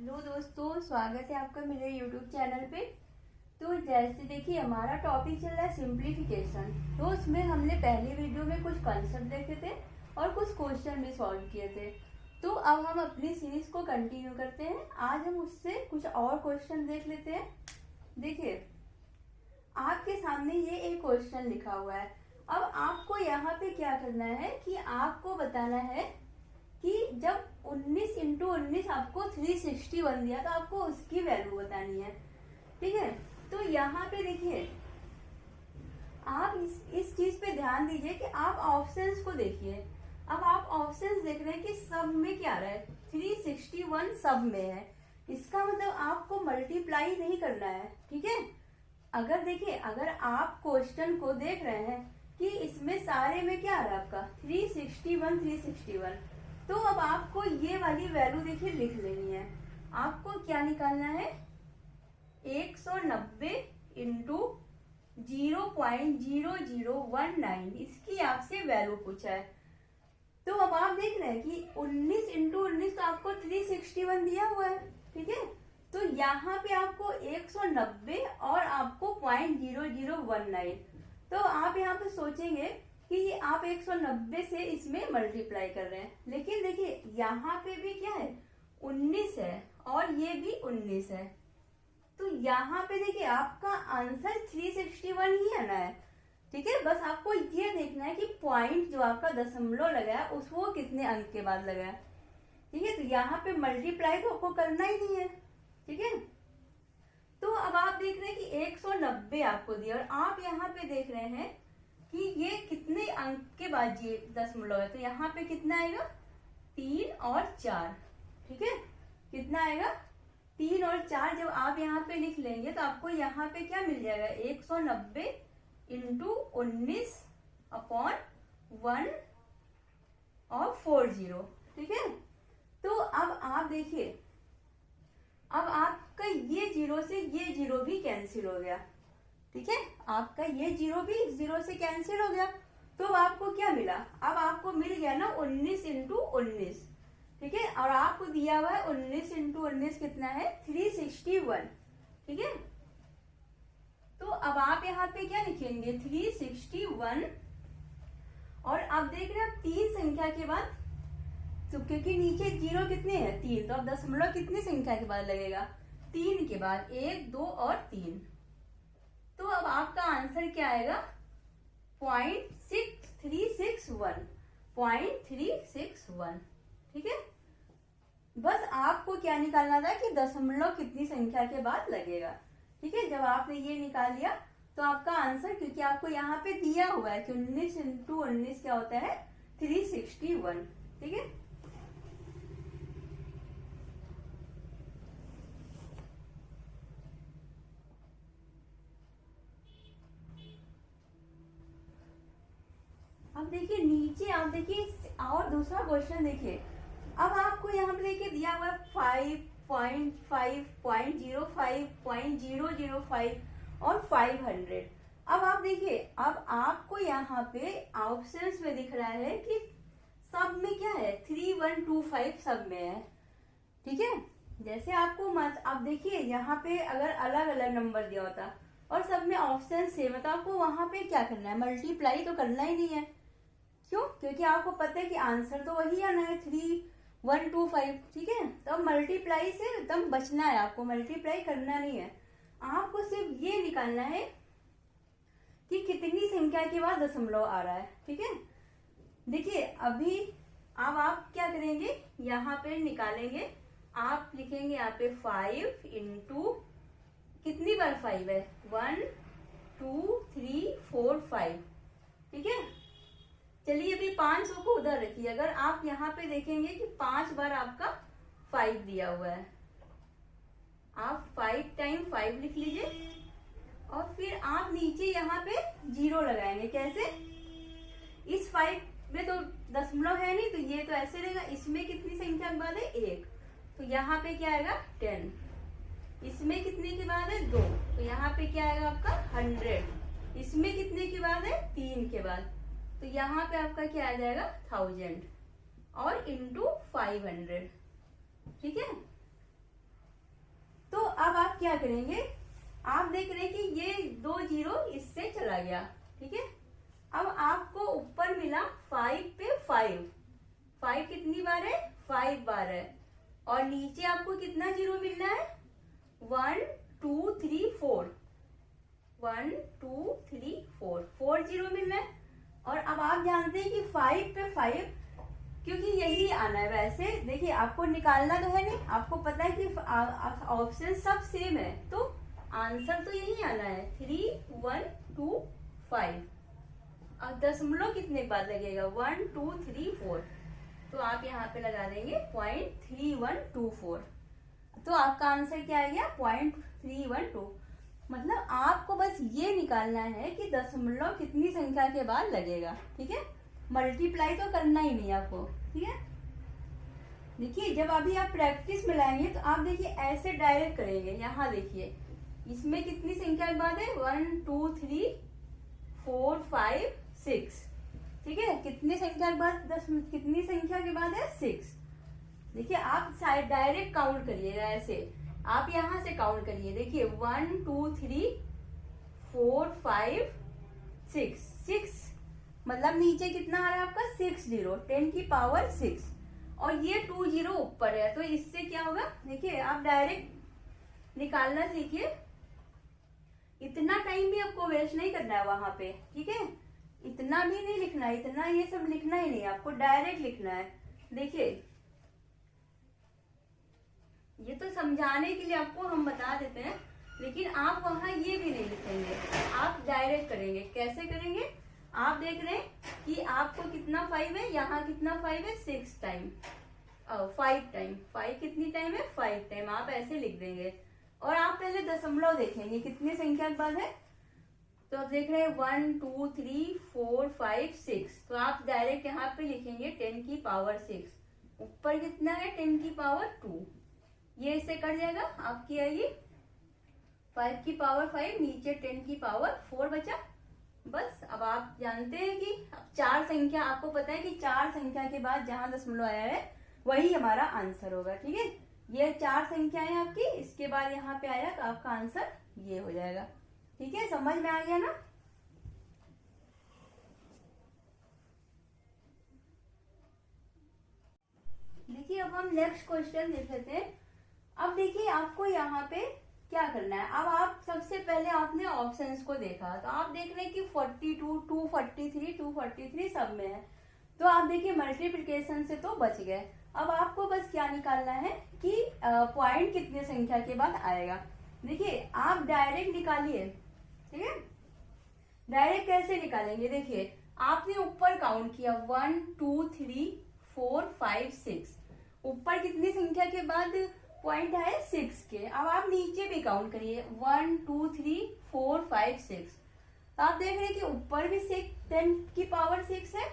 Hello दोस्तों, स्वागत है आपका मेरे यूट्यूब चैनल पे। तो जैसे देखिए हमारा टॉपिक चल रहा है सिंप्लीफिकेशन। तो उसमें हमने पहले वीडियो में कुछ कंसेप्ट देखे थे और कुछ क्वेश्चन भी सॉल्व किए थे। तो अब हम अपनी सीरीज को कंटिन्यू करते हैं। आज हम उससे कुछ और क्वेश्चन देख लेते हैं। देखिए आपके सामने ये एक क्वेश्चन लिखा हुआ है। अब आपको यहाँ पे क्या करना है कि आपको बताना है कि जब 19 इंटू 19 आपको 361 दिया तो आपको उसकी वैल्यू बतानी है। ठीक है, तो यहाँ पे देखिए आप इस चीज पे ध्यान दीजिए कि आप ऑप्शंस को देखिए। अब आप ऑप्शंस देख रहे हैं कि सब में क्या रहा है, 361 सब में है। इसका मतलब आपको मल्टीप्लाई नहीं करना है। ठीक है, अगर देखिए अगर आप क्वेश्चन को देख रहे हैं कि इसमें सारे में क्या आ रहा है आपका 361, तो अब आपको ये वाली वैल्यू देखिए लिख लेनी है। आपको क्या निकालना है, 190 इंटू 0.0019, इसकी आपसे वैल्यू पूछा है। तो अब आप देख रहे हैं कि 19 इंटू 19 तो आपको 361 दिया हुआ है। ठीक है, तो यहाँ पे आपको 190 और आपको 0.0019, तो आप यहाँ पे सोचेंगे कि ये आप 190 से इसमें मल्टीप्लाई कर रहे हैं, लेकिन देखिए यहाँ पे भी क्या है 19 है और ये भी 19 है। तो यहाँ पे देखिए आपका आंसर 361 ही आना है। ठीक है, बस आपको ये देखना है कि पॉइंट जो आपका दशमलव लगा है उसको कितने अंक के बाद लगा है। ठीक है, तो यहाँ पे मल्टीप्लाई तो आपको करना ही नहीं है। ठीक है, तो अब आप देख रहे हैं कि 190 आपको दिया और आप यहाँ पे देख रहे हैं कि ये कितने अंक के बाद ये दशमलव है, तो यहाँ पे कितना आएगा 3 और 4। ठीक है, कितना आएगा 3 और 4। जब आप यहाँ पे लिख लेंगे तो आपको यहाँ पे क्या मिल जाएगा, 190 इंटू 19 अपॉन 1 और 40। ठीक है, तो अब आप देखिए अब आपका ये जीरो से ये जीरो भी कैंसिल हो गया। ठीक है, आपका ये जीरो भी जीरो से कैंसिल हो गया। तो आपको क्या मिला, अब आपको मिल गया ना 19 इंटू 19। ठीक है, और आपको दिया हुआ है 19 इंटू 19 कितना है 361। ठीक है, तो अब आप यहाँ पे क्या लिखेंगे 361। और आप देख रहे हैं तीन संख्या के बाद, तो क्योंकि नीचे जीरो कितने हैं 3, तो अब दशमलव कितनी संख्या के बाद लगेगा 3 के बाद, 1 2 और 3। तो अब आपका आंसर क्या आएगा 0.361। ठीक है, बस आपको क्या निकालना था कि दशमलव कितनी संख्या के बाद लगेगा। ठीक है, जब आपने ये निकाल लिया तो आपका आंसर, क्योंकि आपको यहाँ पे दिया हुआ है कि 19 इंटू 19 क्या होता है 361। ठीक है, अब देखिए नीचे आप देखिए और दूसरा क्वेश्चन देखिए। अब आपको यहाँ पे देखिए दिया हुआ है 5.5.05.005 और 500। अब आप देखिए अब आपको यहाँ पे ऑप्शंस में दिख रहा है कि सब में क्या है 3125 सब में है। ठीक है, जैसे आपको आप देखिए यहाँ पे अगर अलग अलग नंबर दिया होता और सब में ऑप्शन सेम है तो आपको वहां पे क्या करना है, मल्टीप्लाई तो करना ही नहीं है। क्यों, क्योंकि आपको पता है कि आंसर तो वही आना है 3125। ठीक है, तो अब मल्टीप्लाई से एकदम बचना है, आपको मल्टीप्लाई करना नहीं है। आपको सिर्फ ये निकालना है कि कितनी संख्या के बाद दशमलव आ रहा है। ठीक है, देखिए अभी अब आप क्या करेंगे, यहाँ पे निकालेंगे, आप लिखेंगे यहाँ पे 5 इंटू कितनी बार 5 है 1 2 3 4 5। ठीक है, चलिए अभी 500 को उधर रखिए। अगर आप यहाँ पे देखेंगे कि 5 बार आपका 5 दिया हुआ है, आप 5 टाइम 5 लिख लीजिए और फिर आप नीचे यहाँ पे 0 लगाएंगे। कैसे, इस 5 में तो दशमलव है नहीं तो ये तो ऐसे रहेगा। इसमें कितनी संख्या के बाद है 1, तो यहाँ पे क्या आएगा 10। इसमें कितने के बाद है 2, तो यहाँ पे क्या आएगा आपका 100। इसमें कितने के बाद है 3 के बाद, तो यहाँ पे आपका क्या आ जाएगा 1000 और इंटू 500। ठीक है, आप क्या करेंगे, आप देख रहे हैं कि ये 2 जीरो इससे चला गया, ठीक है। अब आपको ऊपर मिला 5 पे 5 कितनी बार है, 5 बार है, और नीचे आपको कितना जीरो मिलना है, 1 2 3 4, 1 2 3 4 जीरो मिलना है। और अब आप जानते हैं कि 5 पे 5, क्योंकि यही आना है। वैसे देखिए आपको निकालना तो है नहीं, आपको पता है कि ऑप्शन सब सेम है, तो आंसर तो यही आना है 3 1 2 5। अब दशमलव कितने के बाद लगेगा, 1 2 3 4, तो आप यहाँ पे लगा देंगे 0.3124, तो आपका आंसर क्या आ गया, 0.312। मतलब आपको बस ये निकालना है कि दशमलव कितनी संख्या के बाद लगेगा, ठीक है। मल्टीप्लाई तो करना ही नहीं आपको, ठीक है। देखिए जब अभी आप प्रैक्टिस में लाएंगे तो आप देखिए ऐसे डायरेक्ट करेंगे। यहाँ देखिए इसमें कितनी संख्या के बाद है, 1 2 3 4 5 6, ठीक है। कितनी संख्या के बाद, कितनी संख्या के बाद है, 6। देखिए आप साइड डायरेक्ट काउंट करिएगा, ऐसे आप यहाँ से काउंट करिए। देखिए 1 2 3 4 5 6, मतलब नीचे कितना आ रहा है आपका, 6 जीरो, 10 की पावर 6, और ये 2 जीरो ऊपर है, तो इससे क्या होगा, देखिए आप डायरेक्ट निकालना सीखिए। इतना टाइम भी आपको वेस्ट नहीं करना है वहां पे, ठीक है। इतना भी नहीं लिखना है, इतना ये सब लिखना ही नहीं, आपको डायरेक्ट लिखना है। देखिए ये तो समझाने के लिए आपको हम बता देते हैं, लेकिन आप वहां ये भी नहीं लिखेंगे, आप डायरेक्ट करेंगे। कैसे करेंगे, आप देख रहे हैं कि आपको कितना 5 है, यहाँ कितना 5 है, 6 टाइम, 5 टाइम, 5 कितनी टाइम है, 5 टाइम, आप ऐसे लिख देंगे। और आप पहले दशमलव देखेंगे कितनी संख्या के बाद है, तो आप देख रहे हैं 1 2 3 4 5 6, तो आप डायरेक्ट यहाँ पे लिखेंगे 10 की पावर 6, ऊपर कितना है, 10 की पावर 2, ये इससे कट जाएगा, आपकी आएगी 5 की पावर 5, नीचे 10 की पावर 4 बचा। बस अब आप जानते हैं कि अब 4 संख्या, आपको पता है कि 4 संख्या के बाद जहां दशमलव आया है वही हमारा आंसर होगा, ठीक है। ये 4 संख्याएं आपकी, इसके बाद यहाँ पे आया तो आपका आंसर ये हो जाएगा, ठीक है। समझ में आ गया ना। देखिए अब हम नेक्स्ट क्वेश्चन देख लेते हैं। अब देखिए आपको यहाँ पे क्या करना है। अब आप सबसे पहले आपने ऑप्शंस को देखा, तो आप देख रहे हैं कि 42 243 243 सब में है, तो आप देखिए मल्टीप्लिकेशन से तो बच गए। अब आपको बस क्या निकालना है कि पॉइंट कितने संख्या के बाद आएगा। देखिए आप डायरेक्ट निकालिए, ठीक है। डायरेक्ट कैसे निकालेंगे, देखिए आपने ऊपर काउंट किया 1 2 3 4 5 6, ऊपर कितनी संख्या के बाद पॉइंट है, 6 के। अब आप नीचे भी काउंट करिए 1 2 3 4 5 6, तो आप देख रहे हैं कि ऊपर भी 6, 10 की पावर 6 है,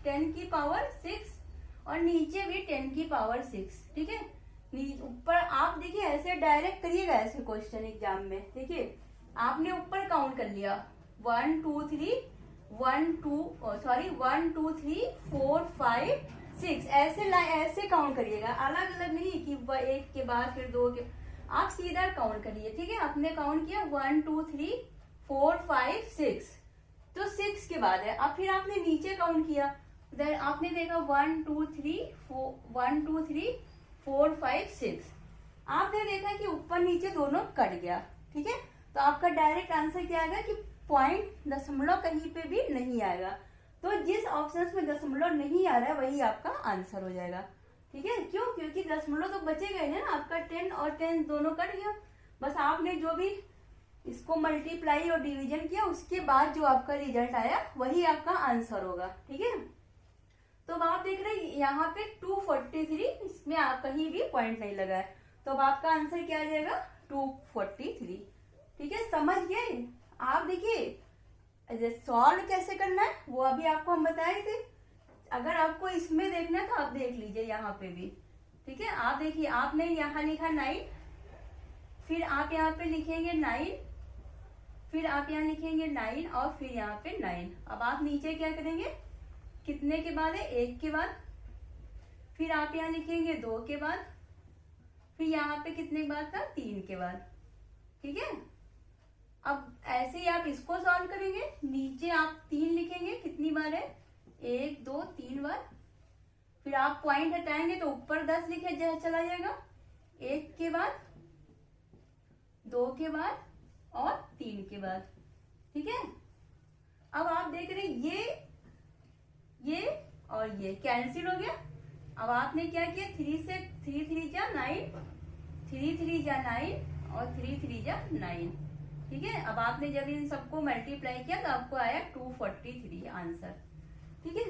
10 की पावर 6, और नीचे भी 10 की पावर 6, ठीक है। ऊपर आप देखिए ऐसे डायरेक्ट करिएगा ऐसे क्वेश्चन एग्जाम में। देखिए आपने ऊपर काउंट कर लिया 1 2 3 1 2 4 5 6, ऐसे काउंट करिएगा, अलग अलग नहीं कि एक के बाद फिर 2 के, आप सीधा काउंट करिए, ठीक है। आपने काउंट किया 1 2 3 4 5 6, तो 6 के बाद है। अब फिर आपने नीचे काउंट किया, उधर आपने देखा 1 2 3 4 5 6, आपने देखा कि ऊपर नीचे दोनों कट गया, ठीक है। तो आपका डायरेक्ट आंसर क्या आएगा कि पॉइंट दशमलव कहीं पे भी नहीं आएगा, तो जिस ऑप्शन में दशमलव नहीं आ रहा है वही आपका आंसर हो जाएगा, ठीक है। क्यों, क्योंकि दशमलव तो बचेगा ही ना, आपका 10 और 10 दोनों कट गया। बस आपने जो भी इसको मल्टीप्लाई और डिवीजन किया उसके बाद जो आपका रिजल्ट आया वही आपका आंसर होगा, ठीक है। तो अब आप देख रहे हैं यहाँ पे 243, इसमें आप कहीं भी पॉइंट नहीं लगा है, तो अब आपका आंसर क्या आ जाएगा, 243, ठीक है। समझ गए आप। देखिए सॉल्व कैसे करना है वो अभी आपको हम बताए थे, अगर आपको इसमें देखना है तो आप देख लीजिए यहाँ पे भी, ठीक है। आप देखिए आपने यहाँ लिखा 9, फिर आप यहाँ पे लिखेंगे 9, फिर आप यहाँ लिखेंगे 9, और फिर यहाँ पे 9। अब आप नीचे क्या करेंगे, कितने के बाद है, 1 के बाद, फिर आप यहाँ लिखेंगे 2 के बाद, फिर यहाँ पे कितने के बाद था, 3 के बाद, ठीक है। अब ऐसे ही आप इसको सॉल्व करेंगे, नीचे आप 3 लिखेंगे, कितनी बार है 1 2 3 बार, फिर आप पॉइंट हटाएंगे तो ऊपर 10 लिखे चला जाएगा, 1 के बाद 2 के बाद और 3 के बाद, ठीक है। अब आप देख रहे हैं ये और ये कैंसिल हो गया। अब आपने क्या किया, 3 से 3 3 जा 9, 3 3 जा 9 और 3 3 जा 9, ठीक है। अब आपने जब इन सबको मल्टीप्लाई किया तो आपको आया 243 आंसर, ठीक है।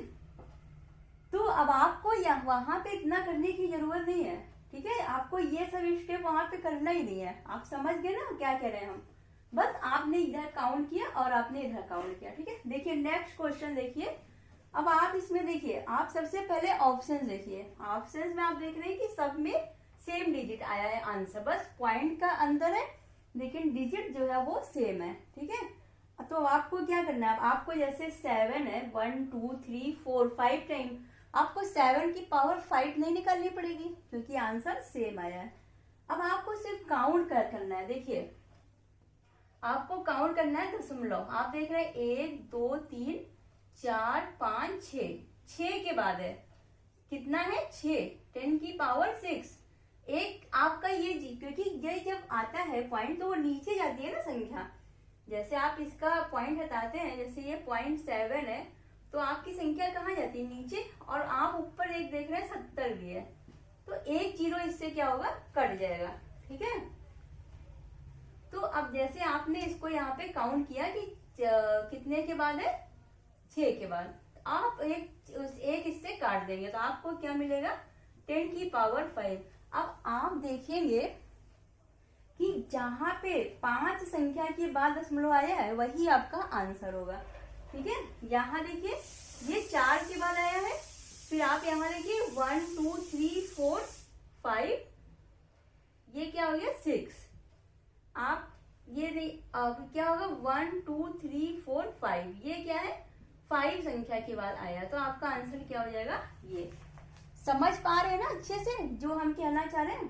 तो अब आपको वहां पे इतना करने की जरूरत नहीं है, ठीक है। आपको ये सब स्टेप वहां पे करना ही नहीं है, आप समझ गए ना क्या कह रहे हैं हम। बस आपने इधर काउंट किया और आपने इधर काउंट किया, ठीक है। देखिए नेक्स्ट क्वेश्चन देखिए। अब आप इसमें देखिए, आप सबसे पहले ऑप्शन देखिए, ऑप्शन में आप देख रहे हैं कि सब में सेम डिजिट आया है आंसर, बस पॉइंट का अंतर है लेकिन डिजिट जो है वो सेम है, ठीक है। तो आपको क्या करना है, आपको जैसे 7 है 1 2 3 4 5 टाइम, आपको 7 की पावर 5 नहीं निकालनी पड़ेगी क्योंकि आंसर सेम आया है। अब आपको सिर्फ काउंट करना है, देखिए आपको काउंट करना है दशमलव। आप देख रहे हैं 1 2 3 4 5 6, 6 के बाद है कितना है 6, 10 की पावर 6। एक आपका ये जी, क्योंकि ये जब आता है पॉइंट तो वो नीचे जाती है ना संख्या, जैसे आप इसका पॉइंट हटाते हैं, जैसे ये 0.7 है तो आपकी संख्या कहाँ जाती है नीचे, और आप ऊपर एक देख रहे हैं 70 भी है तो एक जीरो इससे क्या होगा कट जाएगा, ठीक है। तो अब जैसे आपने इसको यहाँ पे काउंट किया कि कितने के बाद है 6 के बाद, आप एक इससे काट देंगे तो आपको क्या मिलेगा 10 की पावर 5। अब आप देखेंगे कि जहां पे 5 संख्या के बाद दशमलव आया है वही आपका आंसर होगा, ठीक है। यहाँ देखिए ये 4 के बाद आया है, फिर आप यहाँ देखिए 1 2 3 4 5, ये क्या हो गया 6। आप ये क्या होगा 1 2 3 4 5, ये क्या है 5 संख्या के बाद आया, तो आपका आंसर क्या हो जाएगा ये। समझ पा रहे हैं ना अच्छे से जो हम कहना चाह रहे हैं।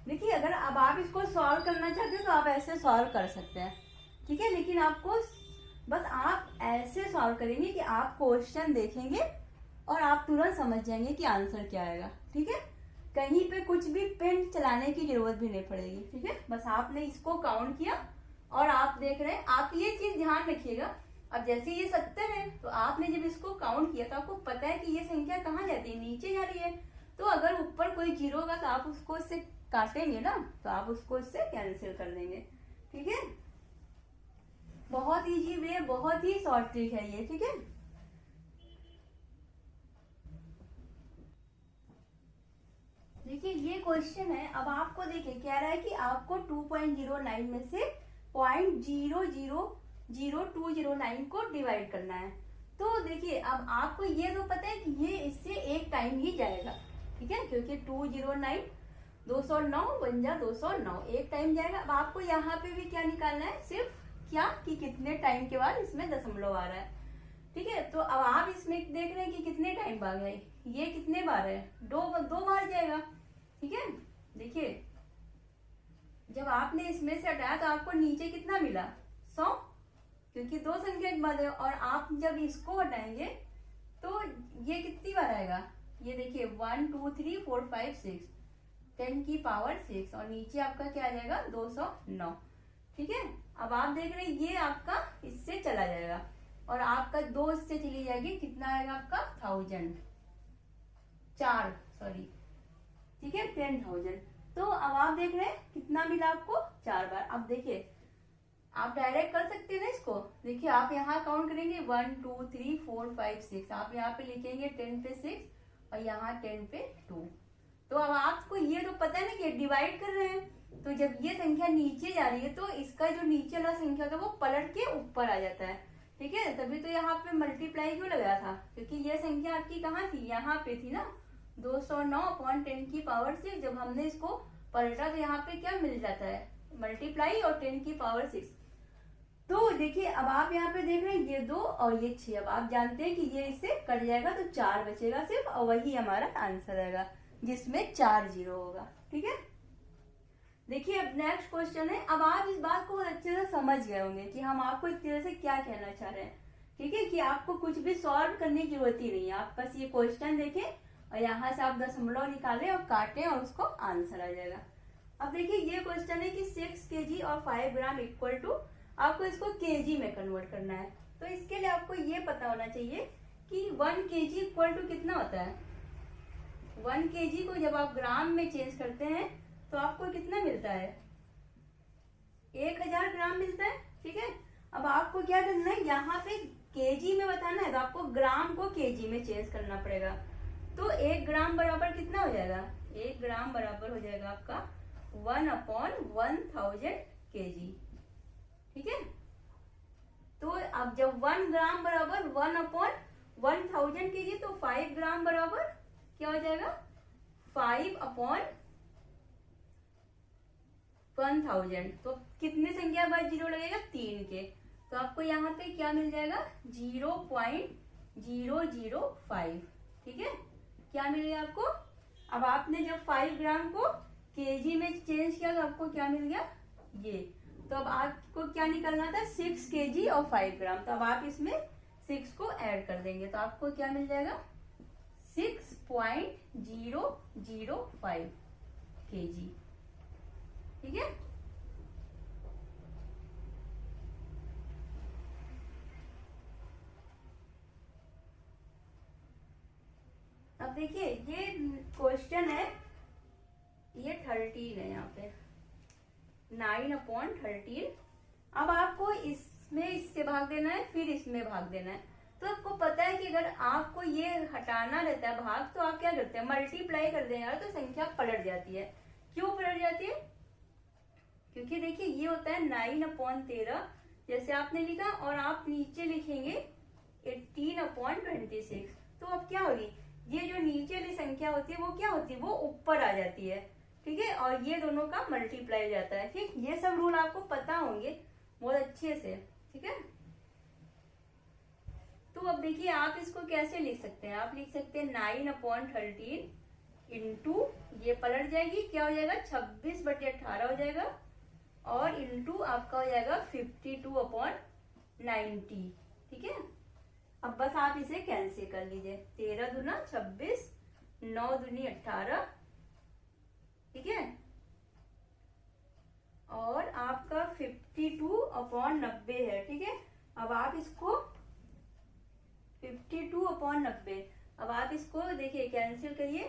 देखिए अगर अब आप इसको सॉल्व करना चाहते हो तो आप ऐसे सॉल्व कर सकते हैं, ठीक है। लेकिन आपको बस आप ऐसे सॉल्व करेंगे कि आप क्वेश्चन देखेंगे और आप तुरंत समझ जाएंगे कि आंसर क्या आएगा, ठीक है। कहीं पे कुछ भी पेन चलाने की जरूरत भी नहीं पड़ेगी, ठीक है। बस आपने इसको काउंट किया और आप देख रहे हैं, आप ये चीज ध्यान रखिएगा। अब जैसे ये 70 है तो आपने जब इसको काउंट किया तो आपको पता है कि ये संख्या कहाँ जाती है, नीचे जा रही है। तो अगर ऊपर कोई जीरो होगा तो आप उसको इससे काटेंगे ना, तो आप उसको इससे कैंसिल कर देंगे, ठीक है। बहुत इजी वे, बहुत ही शॉर्ट ट्रिक है ये, ठीक है। देखिए ये क्वेश्चन है, अब आपको देखिए कह रहा है कि आपको 2.09 में से 0.0000209 को डिवाइड करना है। तो देखिए अब आपको ये तो पता है कि ये इससे एक टाइम ही जाएगा, ठीक है, क्योंकि 209 209 बन जा 209 एक टाइम जाएगा। अब आपको यहाँ पे भी क्या निकालना है, सिर्फ क्या कि कितने टाइम के बाद इसमें दशमलव आ रहा है, ठीक है। तो अब आप इसमें देख रहे हैं कि कितने टाइम बाद है, ये कितने बार है, दो बार जाएगा, ठीक है। देखिए जब आपने इसमें से हटाया तो आपको नीचे कितना मिला 100, क्योंकि 2 संख्या के बाद है, और आप जब इसको हटाएंगे तो ये कितनी बार आएगा, ये देखिए 1 2 3 4 5 6, 10 की पावर 6 और नीचे आपका क्या आ जाएगा 209, ठीक है। अब आप देख रहे हैं ये आपका इससे चला जाएगा और आपका 2 इससे चली जाएगी, कितना आएगा आपका 1000 ठीक है 10,000। तो अब आप देख रहे हैं कितना मिला आपको 4 बार। अब देखिए आप डायरेक्ट कर सकते हैं ना इसको, देखिए आप यहाँ काउंट करेंगे 1 2 3 4 5 6, आप यहाँ पे लिखेंगे 10 पे 6 और यहाँ 10 पे 2। तो अब आपको ये तो पता है ना कि डिवाइड कर रहे हैं, तो जब ये संख्या नीचे जा रही है तो इसका जो नीचे वाला संख्या था वो पलट के ऊपर आ जाता है, ठीक है। तभी तो यहाँ पे मल्टीप्लाई क्यों लगाया था, क्योंकि ये संख्या आपकी कहाँ थी, यहाँ पे थी ना 209/10 की पावर 6। जब हमने इसको पलटा तो यहाँ पे क्या मिल जाता है मल्टीप्लाई और 10 की पावर 6। तो देखिए अब आप यहाँ पे देख रहे हैं ये 2 और ये 6, अब आप जानते हैं कि ये इससे कट जाएगा तो 4 बचेगा सिर्फ, और वही हमारा आंसर आएगा जिसमें 4 जीरो होगा, ठीक है। देखिए अब नेक्स्ट क्वेश्चन है। अब आप इस बात को बहुत अच्छे से समझ गए होंगे कि हम आपको इस तरह से क्या कहना चाह रहे हैं, ठीक है, कि आपको कुछ भी सॉल्व करने की जरूरत ही नहीं है। आप बस ये क्वेश्चन देखें और यहाँ से आप दशमलव निकालें और काटें और उसको आंसर आ जाएगा। अब देखिए ये क्वेश्चन है कि 6 kg और 5 ग्राम इक्वल टू, आपको इसको केजी में कन्वर्ट करना है। तो इसके लिए आपको ये पता होना चाहिए कि 1 kg इक्वल टू कितना होता है। 1 kg को जब आप ग्राम में चेंज करते हैं तो आपको कितना मिलता है, 1000 ग्राम मिलता है, ठीक है। अब आपको क्या करना है, यहाँ पे केजी में बताना है तो आपको ग्राम को केजी में चेंज करना पड़ेगा। तो 1 ग्राम बराबर कितना हो जाएगा, 1 ग्राम बराबर हो जाएगा आपका 1/1000 kg, ठीक है। तो अब जब 1 ग्राम बराबर 1/1000 kg, तो 5 ग्राम बराबर क्या हो जाएगा, 5/1000। तो कितने संख्या बाद जीरो लगेगा, 3 के। तो आपको यहाँ पे क्या मिल जाएगा, 0.005, ठीक है। क्या मिलेगा आपको, अब आपने जब 5 ग्राम को केजी में चेंज किया तो आपको क्या मिल गया, ये। तो अब आपको क्या निकलना था, 6 kg और 5 ग्राम। तो अब आप इसमें 6 को ऐड कर देंगे तो आपको क्या मिल जाएगा, 6.005 kg, ठीक है। अब देखिए ये क्वेश्चन है, ये 13 है, यहाँ पे 9/13। अब आपको इसमें इससे भाग देना है, फिर इसमें भाग देना है। तो आपको पता है कि अगर आपको ये हटाना रहता है भाग, तो आप क्या करते हैं, मल्टीप्लाई कर देंगे तो संख्या पलट जाती है। क्यों पलट जाती है, क्योंकि देखिए ये होता है 9/13 जैसे आपने लिखा, और आप नीचे लिखेंगे 18/26। तो अब क्या होगी, ये जो नीचे वाली संख्या होती है वो क्या होती है, वो ऊपर आ जाती है, ठीक है, और ये दोनों का मल्टीप्लाई हो जाता है, ठीक। ये सब रूल आपको पता होंगे बहुत अच्छे से, ठीक है। तो अब देखिए आप इसको कैसे लिख सकते हैं, आप लिख सकते हैं 9/13 इंटू, ये पलट जाएगी, क्या हो जाएगा, 26/18 हो जाएगा, और इंटू आपका हो जाएगा 52/90, ठीक है। अब बस आप इसे कैंसिल कर लीजिए, 13 दूना 26, 9 दूनी 18, ठीक है, और आपका 52/90 है, ठीक है। अब आप इसको 52/90, अब आप इसको देखिए कैंसिल करिए,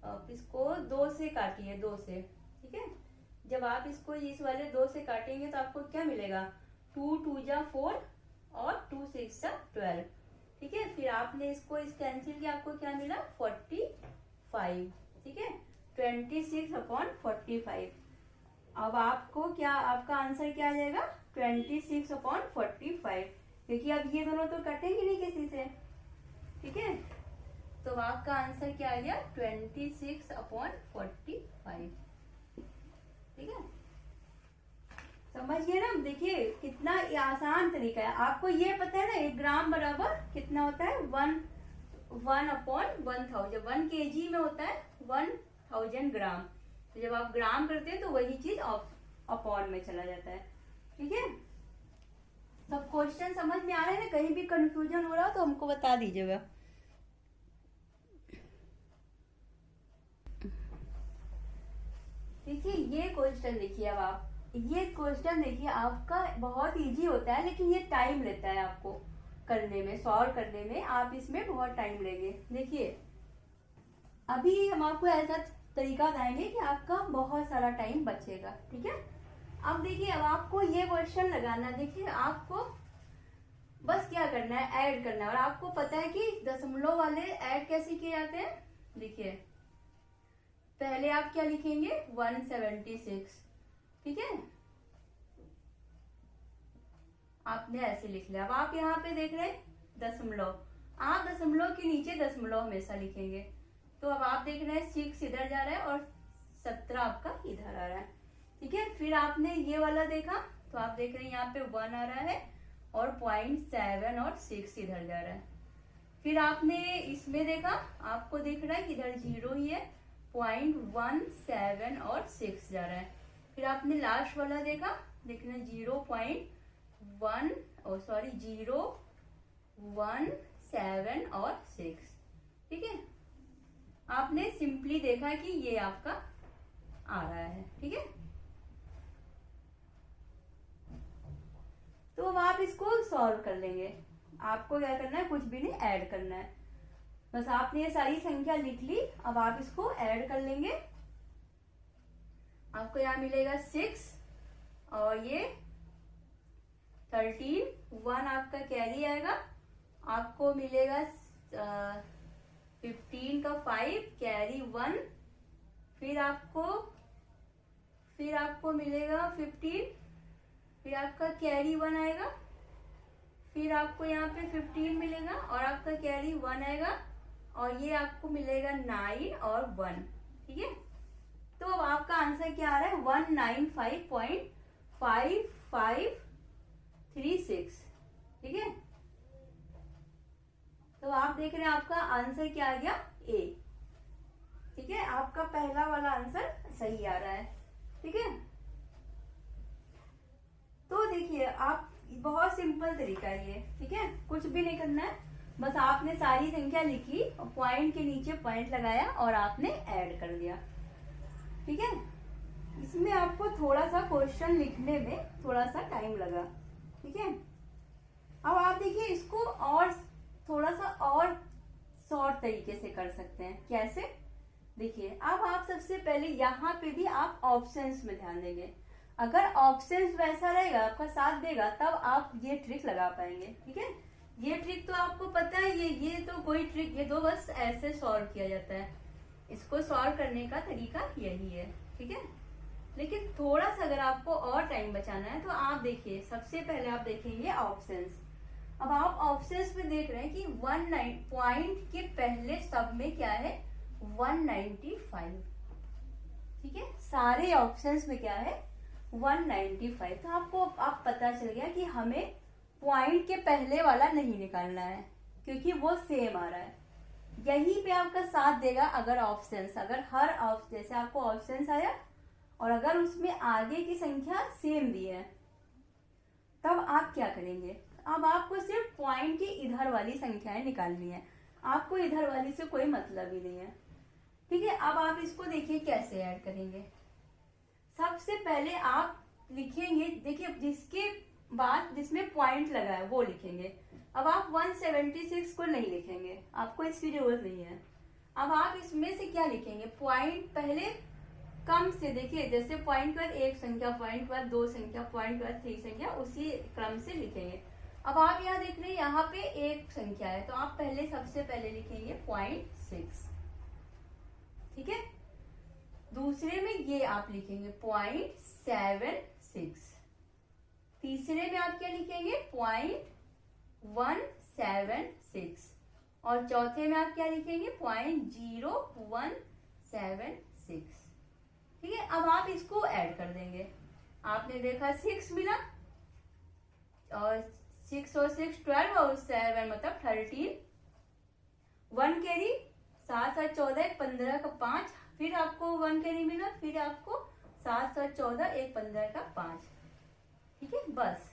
आप इसको 2 से काटिए, 2 से, ठीक है। जब आप इसको इस वाले 2 से काटेंगे तो आपको क्या मिलेगा, 2 2 जा 4 और 2 6 जा 12, ठीक है। फिर आपने इसको इस कैंसिल किया, आपको क्या मिला, 45, ठीक है, 26/45। अब आपको क्या, आपका आंसर क्या आ जाएगा, 26/45, क्योंकि अब ये दोनों तो कटेंगे नहीं किसी से, ठीक है। तो आपका आंसर क्या आ गया, 26/45, ठीक है। समझिए ना, देखिए कितना आसान तरीका है। आपको ये पता है ना 1 ग्राम बराबर कितना होता है, 1/1000। 1 kg में होता है 1000 ग्राम। तो जब आप ग्राम करते हैं तो वही चीज अपॉन में चला जाता है, ठीक है। सब क्वेश्चन समझ में आ रहे हैं ना, कहीं भी कंफ्यूजन हो रहा हो तो हमको बता दीजिएगा। देखिए ये क्वेश्चन देखिए, अब आप ये क्वेश्चन देखिए, आपका बहुत इजी होता है लेकिन ये टाइम लेता है आपको करने में, सॉल्व करने में आप इसमें बहुत टाइम लेंगे। देखिए अभी हम आपको ऐसा तरीका बताएंगे कि आपका बहुत सारा टाइम बचेगा, ठीक है। अब देखिए, अब आपको ये क्वेश्चन लगाना, देखिए आपको बस क्या करना है, ऐड करना है। और आपको पता है कि दशमलव वाले ऐड कैसे किए जाते हैं। देखिए पहले आप क्या लिखेंगे, 176, ठीक है, आपने ऐसे लिख लिया। अब आप यहाँ पे देख रहे हैं दशमलव, आप दशमलव के नीचे दशमलव हमेशा लिखेंगे। तो अब आप देख रहे हैं 6 इधर जा रहा है और 17 आपका इधर आ रहा है, ठीक है। फिर आपने ये वाला देखा तो आप देख रहे हैं यहाँ पे 1 आ रहा है और 0.7 और 6 इधर जा रहा है। फिर आपने इसमें देखा, आपको दिख रहा है कि इधर 0 ही है 0.17 और 6 जा रहा है। फिर आपने लास्ट वाला देखना 0.1 0.17 और 6। ठीक है, आपने सिंपली देखा कि ये आपका आ रहा है। ठीक है, तो अब आप इसको सॉल्व कर लेंगे। आपको क्या करना है, कुछ भी नहीं ऐड करना है, बस आपने ये सारी संख्या लिख ली। अब आप इसको ऐड कर लेंगे। आपको यहाँ मिलेगा 6 और ये 13, 1 आपका कैरी आएगा। आपको मिलेगा 15 का 5 कैरी 1। फिर आपको मिलेगा 15, फिर आपका कैरी 1 आएगा। फिर आपको यहाँ पे 15 मिलेगा और आपका कैरी 1 आएगा और ये आपको मिलेगा 9 और 1। ठीक है, तो अब आपका आंसर क्या आ रहा है, 195.5536। ठीक है, तो आप देख रहे हैं आपका आंसर क्या आ गया, ए। ठीक है, आपका पहला वाला आंसर सही आ रहा है। ठीक है, तो देखिए आप, बहुत सिंपल तरीका है ये। ठीक है, कुछ भी नहीं करना है, बस आपने सारी संख्या लिखी और पॉइंट के नीचे पॉइंट लगाया और आपने ऐड कर दिया। ठीक है, इसमें आपको थोड़ा सा क्वेश्चन लिखने में थोड़ा सा टाइम लगा। ठीक है, अब आप देखिए इसको और थोड़ा सा और शॉर्ट तरीके से कर सकते हैं। कैसे, देखिए अब आप सबसे पहले यहाँ पे भी आप ऑप्शंस में ध्यान देंगे। अगर ऑप्शंस वैसा रहेगा, आपका साथ देगा, तब आप ये ट्रिक लगा पाएंगे। ठीक है, ये ट्रिक तो आपको पता है, ये तो कोई ट्रिक, ये तो बस ऐसे सॉल्व किया जाता है। इसको सॉल्व करने का तरीका यही है। ठीक है, लेकिन थोड़ा सा अगर आपको और टाइम बचाना है तो आप देखिए, सबसे पहले आप देखेंगे ऑप्शंस। अब आप ऑप्शंस में देख रहे हैं कि 19 पॉइंट के पहले सब में क्या है, 195। ठीक है, सारे ऑप्शंस में क्या है, 195। तो आपको आप पता चल गया कि हमें पॉइंट के पहले वाला नहीं निकालना है, क्योंकि वो सेम आ रहा है। यहीं पे आपका साथ देगा अगर ऑप्शंस, अगर हर ऑप्शन, जैसे आपको ऑप्शंस आया और अगर उसमें आगे की संख्या सेम दी है, तब आप क्या करेंगे, अब आपको सिर्फ पॉइंट की इधर वाली संख्याएं निकालनी है, आपको इधर वाली से कोई मतलब ही नहीं है। ठीक है, अब आप इसको देखिए कैसे ऐड करेंगे। सबसे पहले आप लिखेंगे, देखिए जिसके बाद जिसमें पॉइंट लगा है वो लिखेंगे। अब आप 176 को नहीं लिखेंगे, आपको इसकी जरूरत नहीं है। अब आप इसमें से क्या लिखेंगे, पॉइंट पहले कम से, देखिए जैसे पॉइंट के बाद एक संख्या, पॉइंट के बाद दो संख्या, पॉइंट के बाद 3 संख्या, उसी क्रम से लिखेंगे। अब आप यहाँ देख रहे हैं यहाँ पे एक संख्या है, तो आप पहले सबसे पहले लिखेंगे 0.6। ठीक है, दूसरे में ये आप लिखेंगे 0.76। तीसरे में आप क्या लिखेंगे 0.176 और चौथे में आप क्या लिखेंगे 0.0176। ठीक है, अब आप इसको ऐड कर देंगे। आपने देखा 6 मिला और 6 और 6 12 और 7 मतलब 13, 1 कैरी, 7 7 14 15 का 5, फिर आपको 1 कैरी मिला, फिर आपको 7 7 14 1 15 का 5। ठीक है, बस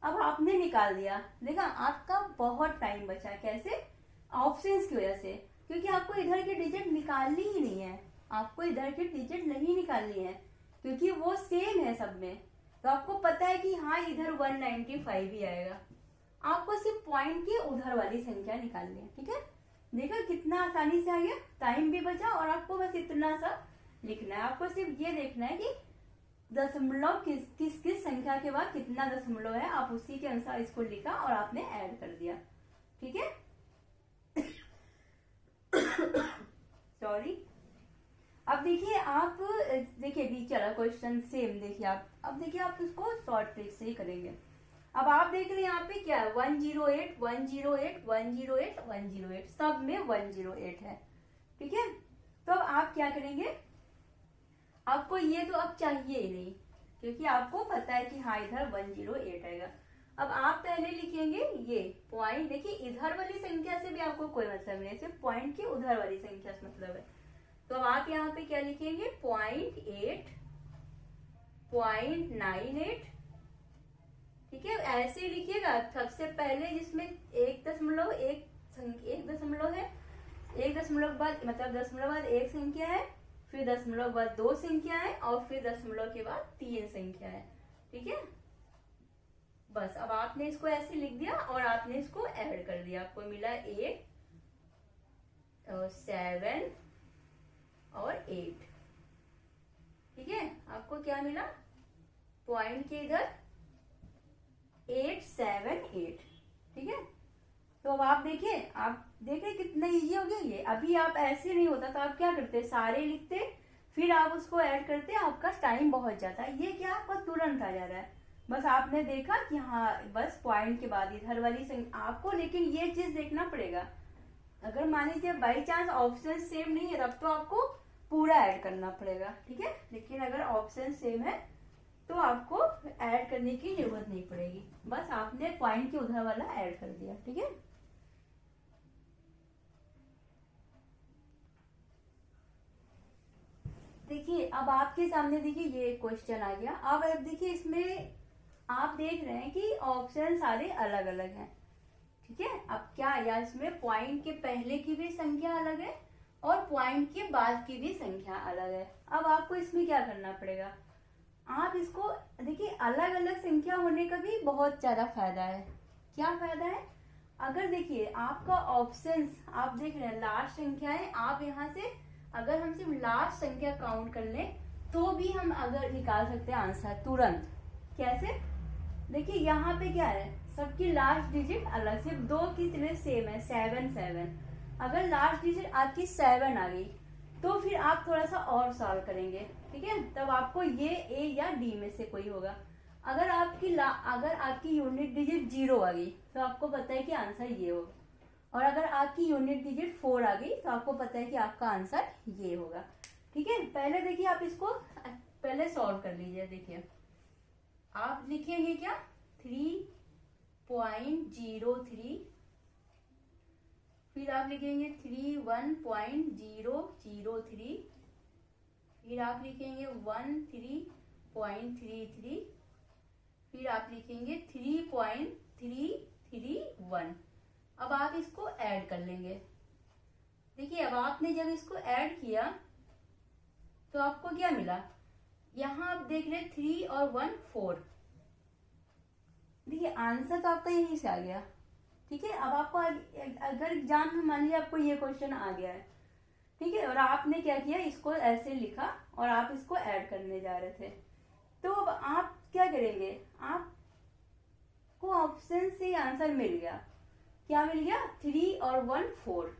अब आपने निकाल दिया। देखा आपका बहुत टाइम बचा, कैसे, ऑप्शंस की वजह से, क्योंकि आपको इधर की डिजिट निकालनी ही नहीं है, आपको इधर की डिजिट नहीं निकालनी है, क्योंकि वो सेम है सब में। तो आपको पता है कि हाँ इधर 195 ही आएगा, आपको सिर्फ पॉइंट की उधर वाली संख्या निकालनी है। ठीक है, देखा कितना आसानी से आ गया, टाइम भी बचा और आपको बस इतना सा लिखना है। आपको सिर्फ ये देखना है कि दशमलव किस किस संख्या के बाद कितना दशमलव है, आप उसी के अनुसार इसको लिखा और आपने ऐड कर दिया। ठीक है, सॉरी। अब देखिए आप, देखिए नीचे वाला क्वेश्चन सेम, देखिए आप, अब देखिए आप इसको शॉर्ट ट्रिक से ही करेंगे। अब आप देख रहे हैं यहाँ पे क्या है, 108 108 108 108, सब में 108 है। ठीक है, तो अब आप क्या करेंगे, आपको ये तो अब चाहिए ही नहीं, क्योंकि आपको पता है कि हाँ इधर 108 आएगा। अब आप पहले लिखेंगे ये पॉइंट, देखिए इधर वाली संख्या से भी आपको कोई मतलब नहीं है, सिर्फ पॉइंट की उधर वाली संख्या से मतलब है। तो अब आप यहाँ पे क्या लिखेंगे 0.8, 0.98, ठीक है। ऐसे लिखिएगा। सबसे पहले जिसमें 1.1 है, 1 बाद मतलब दशमलव बाद एक संख्या है, फिर दशमलव बाद दो संख्या है, और फिर दशमलव के बाद तीन संख्या है, ठीक है। बस अब आपने इसको ऐसे लिख दिया और आपने इसको ऐड कर दिया, आपको मिला 8 और 7 और 8, ठीक है। आपको क्या मिला पॉइंट के इधर 8, 7, 8, ठीक है। तो अब आप देखिए, कितना इजी हो गया ये। अभी आप ऐसे नहीं होता तो आप क्या करते, सारे लिखते फिर आप उसको ऐड करते, आपका टाइम बहुत जाता है। ये क्या आपका तुरंत आ जा रहा है, बस आपने देखा कि हाँ बस पॉइंट के बाद इधर वाली संख्या आपको, लेकिन ये चीज देखना पड़ेगा। अगर मान लीजिए बाई चांस ऑप्शन सेम नहीं है तब तो आपको पूरा ऐड करना पड़ेगा, ठीक है। लेकिन अगर ऑप्शन सेम है तो आपको ऐड करने की जरूरत नहीं पड़ेगी, बस आपने पॉइंट के उधर वाला ऐड कर दिया, ठीक है। देखिए अब आपके सामने देखिए ये क्वेश्चन आ गया। अब देखिए इसमें आप देख रहे हैं कि ऑप्शन सारे अलग अलग हैं, ठीक है। अब क्या या इसमें पॉइंट के पहले की भी संख्या अलग है और पॉइंट के बाद की भी संख्या अलग है। अब आपको इसमें क्या करना पड़ेगा, आप इसको देखिए, अलग अलग संख्या होने का भी बहुत ज्यादा फायदा है। क्या फायदा है, अगर देखिए आपका ऑप्शंस आप देख रहे हैं लास्ट संख्या है, आप यहाँ से अगर हम सिर्फ लास्ट संख्या काउंट कर लें तो भी हम अगर निकाल सकते हैं आंसर तुरंत। कैसे, देखिए यहाँ पे क्या है, सबकी लास्ट डिजिट अलग, सिर्फ दो की तरह सेम है 7, 7। अगर लास्ट डिजिट आपकी 7 आ गई तो फिर आप थोड़ा सा और सॉल्व करेंगे, ठीक है। तब आपको ये ए या डी में से कोई होगा। अगर आपकी यूनिट डिजिट 0 आ गई तो आपको पता है कि आंसर ये होगा, और अगर आपकी यूनिट डिजिट 4 आ गई तो आपको पता है कि आपका आंसर ये होगा, ठीक है। पहले देखिए आप इसको पहले सॉल्व कर लीजिए। देखिए आप लिखेंगे क्या 3.03, फिर आप लिखेंगे 31.003, फिर आप लिखेंगे 13.33, फिर आप लिखेंगे 3.331। अब आप इसको ऐड कर लेंगे। देखिए अब आपने जब इसको ऐड किया तो आपको क्या मिला, यहाँ आप देख रहे 3 और 1 4। देखिए आंसर तो आपका यहीं से आ गया, ठीक है। अब आपको अगर एग्जाम में मान लिया आपको ये क्वेश्चन आ गया है, ठीक है, और आपने क्या किया, इसको ऐसे लिखा और आप इसको ऐड करने जा रहे थे, तो अब आप क्या करेंगे, आपको ऑप्शन से आंसर मिल गया। क्या मिल गया, 3 और 1 4।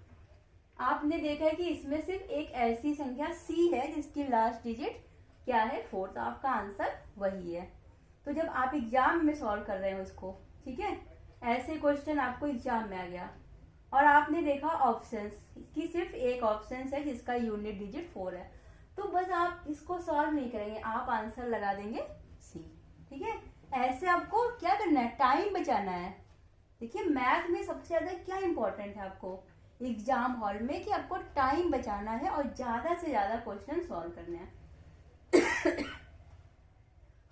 आपने देखा है कि इसमें सिर्फ एक ऐसी संख्या सी है जिसकी लास्ट डिजिट क्या है 4, तो आपका आंसर वही है। तो जब आप एग्जाम में सॉल्व कर रहे हो इसको, ठीक है, ऐसे क्वेश्चन आपको एग्जाम में आ गया और आपने देखा ऑप्शंस की सिर्फ एक ऑप्शन है जिसका यूनिट डिजिट 4 है, तो बस आप इसको सॉल्व नहीं करेंगे, आप आंसर लगा देंगे सी, ठीक है। ऐसे आपको क्या करना है, टाइम बचाना है। देखिए मैथ में सबसे ज्यादा क्या इंपॉर्टेंट है आपको एग्जाम हॉल में, कि आपको टाइम बचाना है और ज्यादा से ज्यादा क्वेश्चन सॉल्व करने हैं।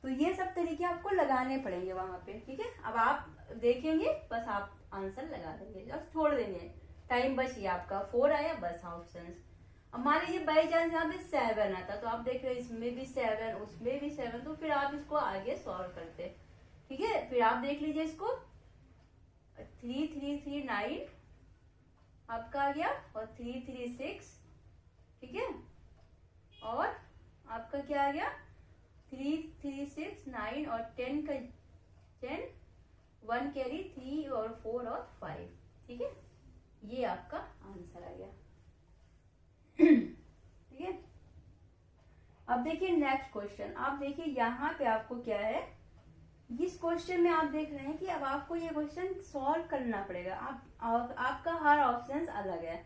तो ये सब तरीके आपको लगाने पड़ेंगे वहां पे, ठीक है। अब आप देखेंगे, बस आप आंसर लगा देंगे, बस छोड़ देंगे, टाइम बच गया आपका, 4 आया बस ऑप्शन। अब मान लीजिए बाई चांस यहाँ पे 7 आता, तो आप देख रहे हैं इसमें भी 7 उसमें भी 7, तो फिर आप इसको आगे सॉल्व करते, ठीक है। फिर आप देख लीजिए इसको 3339 आपका आ गया और 336, ठीक है, और आपका क्या आ गया 336 9 और 10 का 10 1 कैरी 3 और 4 और 5, ठीक है। ये आपका आंसर आ गया, ठीक है। अब देखिए नेक्स्ट क्वेश्चन, आप देखिए यहाँ पे आपको क्या है, इस क्वेश्चन में आप देख रहे हैं कि अब आपको ये क्वेश्चन सॉल्व करना पड़ेगा। आपका हर ऑप्शन अलग है,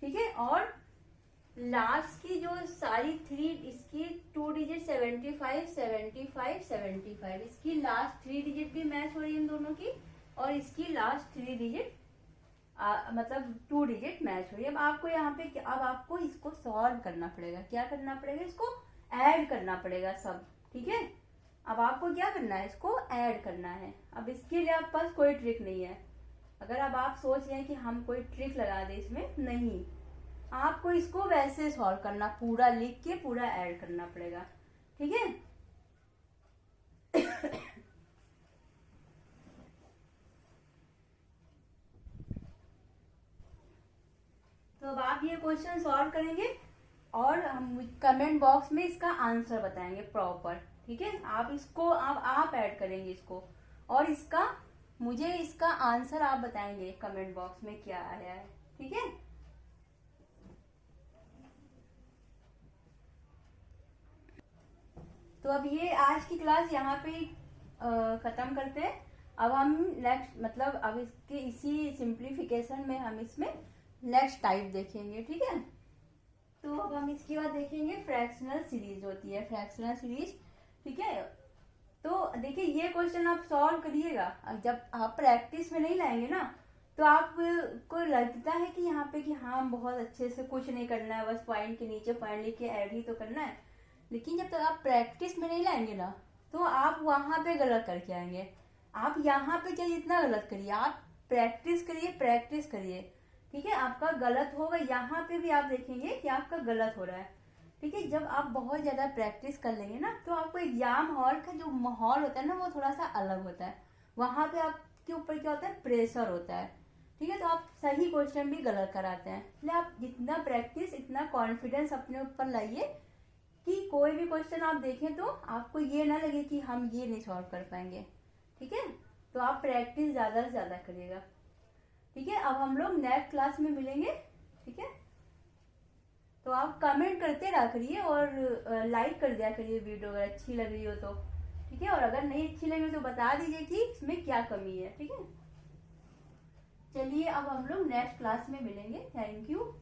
ठीक है, और लास्ट की जो सारी 3 इसकी 2 डिजिट 75 75 75, इसकी लास्ट 3 डिजिट भी मैच हो रही है इन दोनों की, और इसकी लास्ट 3 डिजिट मतलब 2 डिजिट मैच हुई। अब आपको यहाँ पे अब आपको इसको सॉल्व करना पड़ेगा। क्या करना पड़ेगा? इसको ऐड करना पड़ेगा सब, ठीक है। अब आपको क्या करना है? इसको ऐड करना है। अब इसके लिए आपके पास कोई ट्रिक नहीं है। अगर अब आप सोच रहे हैं कि हम कोई ट्रिक लगा दें, इसमें नहीं, आपको इसको वैसे सॉल्व करना, पूरा लिख के पूरा ऐड करना पड़ेगा, ठीक है। तो अब आप ये क्वेश्चन सॉल्व करेंगे और हम कमेंट बॉक्स में इसका आंसर बताएंगे प्रॉपर, ठीक है। आप इसको आप ऐड करेंगे इसको, और इसका मुझे इसका आंसर आप बताएंगे कमेंट बॉक्स में क्या आया है, ठीक है। तो अब ये आज की क्लास यहाँ पे खत्म करते हैं। अब हम नेक्स्ट मतलब अब इसके इसी सिंप्लीफिकेशन में हम इसमें नेक्स्ट टाइप देखेंगे, ठीक है। तो अब हम इसके बाद देखेंगे फ्रैक्शनल सीरीज होती है, फ्रैक्शनल सीरीज, ठीक है। तो देखिए ये क्वेश्चन आप सॉल्व करिएगा, जब आप प्रैक्टिस में नहीं लाएंगे ना तो आपको लगता है कि यहाँ पे कि हाँ बहुत अच्छे से कुछ नहीं करना है, बस पॉइंट के नीचे पॉइंट लिख के ऐड ही तो करना है। लेकिन जब तक आप प्रैक्टिस में नहीं लाएंगे ना तो आप वहां पे गलत करके आएंगे। आप यहाँ पे चाहे जितना गलत करिए, आप प्रैक्टिस करिए, प्रैक्टिस करिए, ठीक है। आपका गलत होगा, यहाँ पे भी आप देखेंगे कि आपका गलत हो रहा है, ठीक है। जब आप बहुत ज्यादा प्रैक्टिस कर लेंगे ना तो आपको एग्जाम हॉल का जो माहौल होता है ना वो थोड़ा सा अलग होता है। वहां पे आपके ऊपर क्या होता है? प्रेशर होता है, ठीक है। तो आप सही क्वेश्चन भी गलत कराते हैं, इसलिए आप जितना प्रैक्टिस इतना कॉन्फिडेंस अपने ऊपर लाइए कि कोई भी क्वेश्चन आप देखें तो आपको ये ना लगे कि हम ये नहीं सॉल्व कर पाएंगे, ठीक है। तो आप प्रैक्टिस ज्यादा से ज्यादा करिएगा, ठीक है। अब हम लोग नेक्स्ट क्लास में मिलेंगे, ठीक है। तो आप कमेंट करते रहा करिए और लाइक कर दिया करिए वीडियो अगर अच्छी लग रही हो तो, ठीक है। और अगर नहीं अच्छी लगी हो तो बता दीजिए कि इसमें क्या कमी है, ठीक है। चलिए अब हम लोग नेक्स्ट क्लास में मिलेंगे। Thank you.